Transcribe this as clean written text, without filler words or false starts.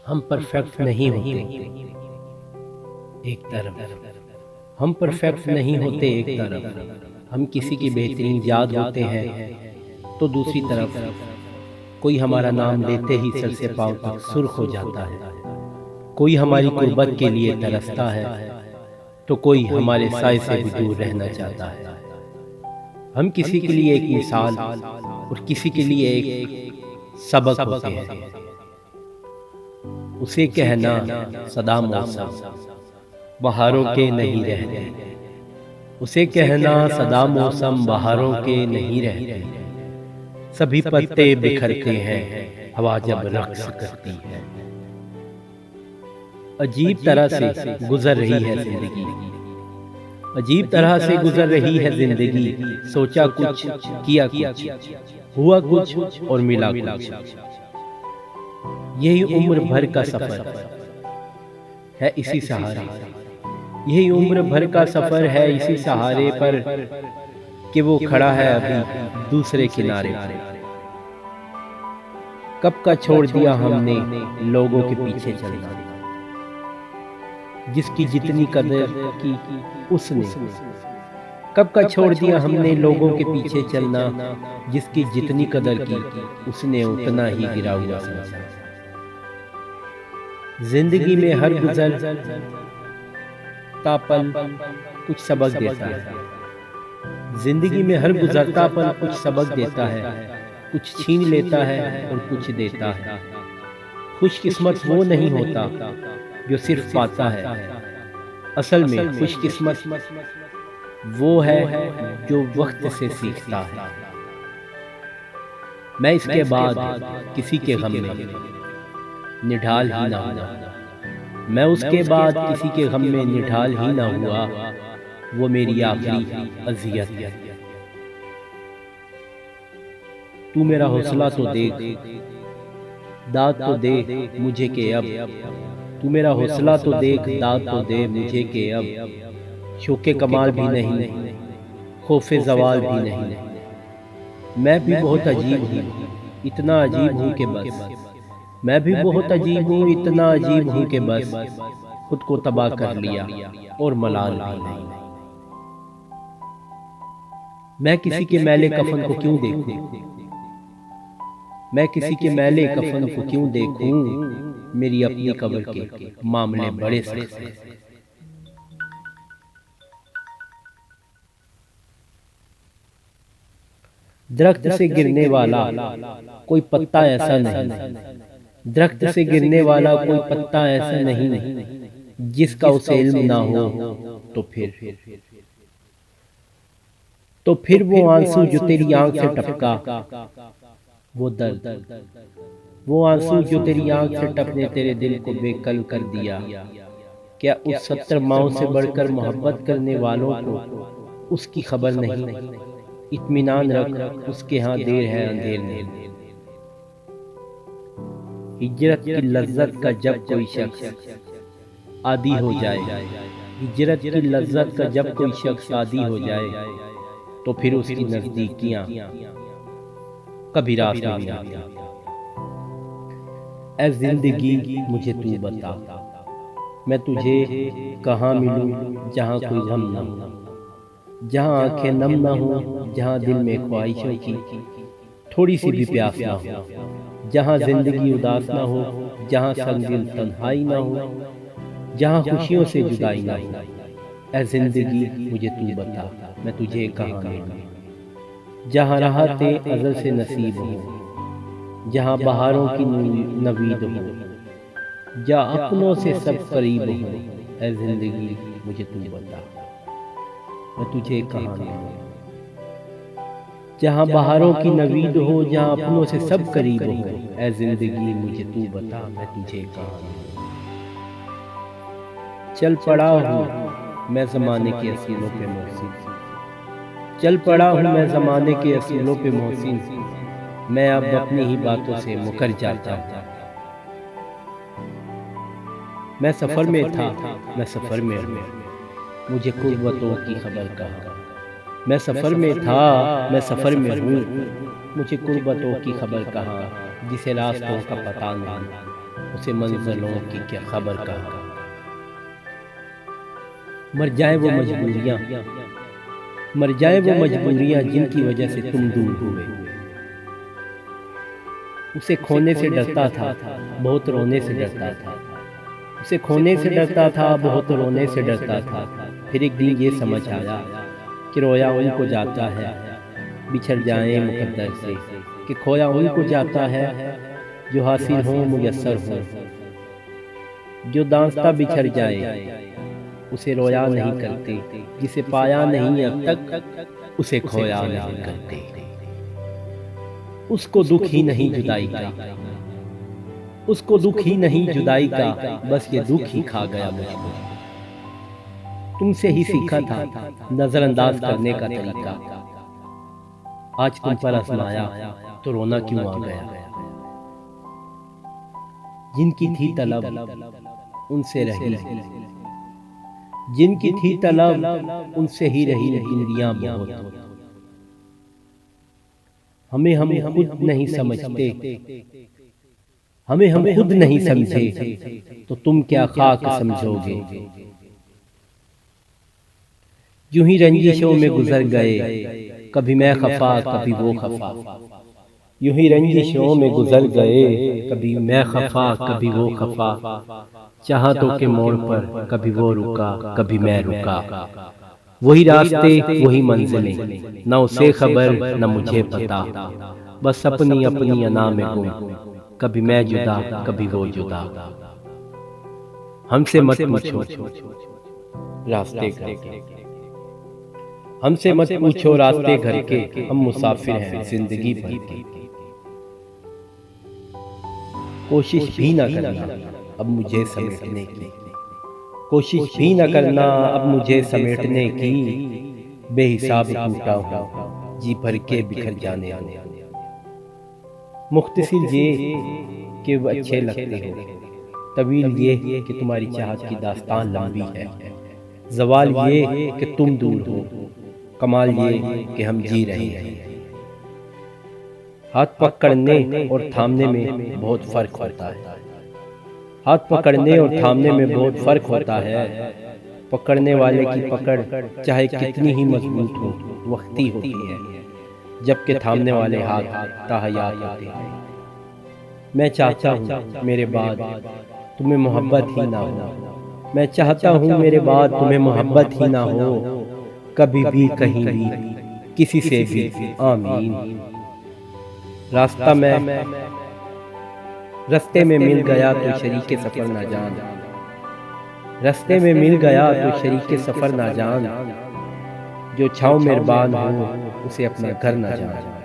हम परफेक्ट नहीं होते एक तरफ, हम परफेक्ट नहीं होते एक तरफ, हम किसी की बेहतरीन याद होते हैं तो दूसरी तरफ कोई हमारा नाम लेते ही सर से पांव तक सुर्ख हो जाता है। कोई हमारी कुर्बत के लिए तरसता है तो कोई हमारे साय से भी दूर रहना चाहता है। हम किसी के लिए एक मिसाल और किसी के लिए एक सबक होते हैं। उसे कहना सदा मौसम बहारों के नहीं रहते, उसे कहना सदा मौसम बहारों के नहीं रहते। सभी पत्ते बिखरते हैं हवा जब रक्स करती है। अजीब तरह से गुजर रही है जिंदगी, अजीब तरह से गुजर रही है जिंदगी। सोचा कुछ, किया कुछ, हुआ कुछ और मिला कुछ। यही उम्र भर का सफर है इसी सहारे, यही उम्र भर का सफर है इसी सहारे पर कि वो खड़ा है अभी दूसरे किनारे पर। कब का छोड़ दिया हमने लोगों के पीछे चलना, जिसकी जितनी कदर की उसने। कब का छोड़ दिया हमने लोगों के पीछे चलना, जिसकी जितनी कदर की उसने उतना ही गिरा हुआ समझा। जिंदगी में हर गुजरता पल कुछ सबक देता है, जिंदगी में हर गुजरता पल कुछ सबक देता है। कुछ छीन लेता है और कुछ देता है। खुशकिस्मत वो नहीं होता जो सिर्फ पाता है, असल में खुशकिस्मत वो है जो वक्त से सीखता है। मैं इसके बाद किसी के गम में निढाल ही ना हुआ, मैं उसके बाद किसी के गम में निढाल ही ना हुआ। वो मेरी आखिरी अज़ियत है। तू मेरा हौसला तो देख, दाद तो दे मुझे के अब। तू मेरा हौसला तो देख, दाद तो दे मुझे के अब। शौके कमाल भी नहीं, खौफे जवाल भी नहीं। मैं भी बहुत अजीब हूँ, इतना अजीब हूँ कि बस। मैं भी बहुत अजीब हूँ, इतना अजीब हूँ कि बस। खुद को तबाह कर लिया और मलाल भी नहीं। मैं किसी के मैले कफन को क्यों देखूं, मैं किसी के मैले कफन को क्यों देखूं। मेरी अपनी कब्र के मामले बड़े सख्त हैं। दरख्त से गिरने वाला कोई पत्ता ऐसा नहीं, दरख्त से गिरने वाला कोई पत्ता ऐसा नहीं जिसका उसे इल्म ना हो। तो फिर वो आंसू जो तेरी आंख से टपका, वो दर्द, वो आंसू जो तेरी आंख से टपने तेरे दिल को बेकल कर दिया। क्या उस 70 माओं से बढ़कर मोहब्बत करने वालों को उसकी खबर नहीं? इत्मीनान रख, उसके यहाँ देर है अंधेर नहीं। हिजरत की लज्जत का जब कोई शख्स आदी हो जाए, हिजरत की लज्जत का जब कोई शख्स आदी हो जाए, तो फिर उसकी नजदीकियां कभी रास नहीं आती। ऐ जिंदगी मुझे तू बता, मैं तुझे कहाँ मिलूं जहाँ कोई गम ना हो, जहाँ आंखें नम ना हो, जहाँ दिल में ख्वाहिशों की थोड़ी सी भी प्यास ना हो, जहाँ जिंदगी उदास ना हो, जहाँ संग-दिल तन्हाई ना हो, जहाँ खुशियों से जुदाई ना हो। ऐ जिंदगी मुझे तू बता, मैं तुझे कहाँ मिलूं जहाँ राहते अज़ल से नसीब हो, जहाँ बहारों की नवीद हो, जहाँ अपनों से सब करीब हो। ऐ जिंदगी मुझे तू बता, मैं तुझे कहाँ मिलूं जहाँ बहारों की नवीद हो, जहाँ अपनों से सब करीब हो। ऐ जिंदगी मुझे तू बता, मैं तुझे कहाँ मिलूं। चल पड़ा हूँ मैं ज़माने के असूलों पे मोहसिन, चल पड़ा हूँ मैं ज़माने के असूलों पे मोहसिन। मैं अब अपनी ही बातों से मुकर जाता हूँ। मैं सफ़र में था, मैं सफ़र में हूँ, मुझे कुर्बतों की खबर कहाँ। मैं सफ़र में था, मैं सफ़र में हूँ, मुझे कुर्बतों की खबर कहाँ। जिसे रास्तों का पता नहीं, उसे मंजिलों की क्या खबर कहाँ। मर जाए वो मजबूरियां, मर जाए वो मजबूरियां जिनकी वजह से तुम दूर हुए। उसे खोने से डरता था, बहुत रोने से डरता था। उसे खोने से डरता था, बहुत रोने से डरता था। फिर एक दिन ये समझ आया कि रोया उनको जाता है, बिछड़ जाए मुकद्दर से। कि खोया उनको जाता है जो हासिल हो मुयस्सर हो। जो दांस्ता बिछड़ जाए उसे रोया नहीं करते, जिसे पाया नहीं अब तक उसे खोया नहीं करते। उसको दुख ही नहीं जुदाई का, उसको दुख ही नहीं जुदाई का, बस ये दुख ही खा गया मुझको। तुमसे ही सीखा था नजरअंदाज करने का तरीका। आज तुम पर आजमाया तो रोना क्यों आ गया। जिनकी थी तलब उनसे रही, जिनकी थी तलब उनसे ही रही दूरियां बहुत। हमें हम खुद नहीं समझते, हमें हम खुद नहीं समझे तो तुम क्या खाक समझोगे। यूं ही रंजिशों में गुजर गए, कभी मैं खफा कभी वो खफा। यूं ही रंजिशों में गुजर गए, कभी मैं खफा कभी वो खफा। चाहतों के मोड़ पर कभी वो रुका कभी मैं रुका। वही रास्ते वही मंजिलें, न उसे खबर न मुझे पता। बस अपनी अपनी अना में गुम, कभी मैं जुदा कभी वो जुदा। हमसे मत पूछो रास्ते घर के, हमसे मत पूछो रास्ते घर के। हम मुसाफिर हैं जिंदगी भर के। कोशिश भी न करना अब मुझे समेटने की, कोशिश भी न करना अब मुझे समेटने की। बेहिसाब टूटा हूँ जी भर के बिखर जाने दो। मुख्तसिर ये कि वो अच्छे लगते हो, तवील ये कि तुम्हारी चाहत की दास्तान लंबी है। जवाल ये कि तुम दूर हो, कमाल ये कि हम जी रहे हैं। हाथ पकड़ने और थामने में बहुत फर्क होता है। हाथ पकड़ने और थामने में बहुत फर्क होता है। पकड़ने वाले की पकड़ चाहे कितनी ही मजबूत हो वक्ती होती है, जबकि थामने वाले हाथ ताहयात होते हैं। मैं चाहता हूँ मेरे बाद तुम्हें मोहब्बत ही ना हो। मैं चाहता हूँ मेरे बाद तुम्हें मोहब्बत ही ना हो, कभी भी कहीं भी किसी से भी। आमीन। रास्ता में रस्ते में मिल गया तो शरीके सफर ना जान, रस्ते में मिल गया तो शरीके सफर ना जान। जो छाँव मेहरबान हो उसे अपना घर ना जान।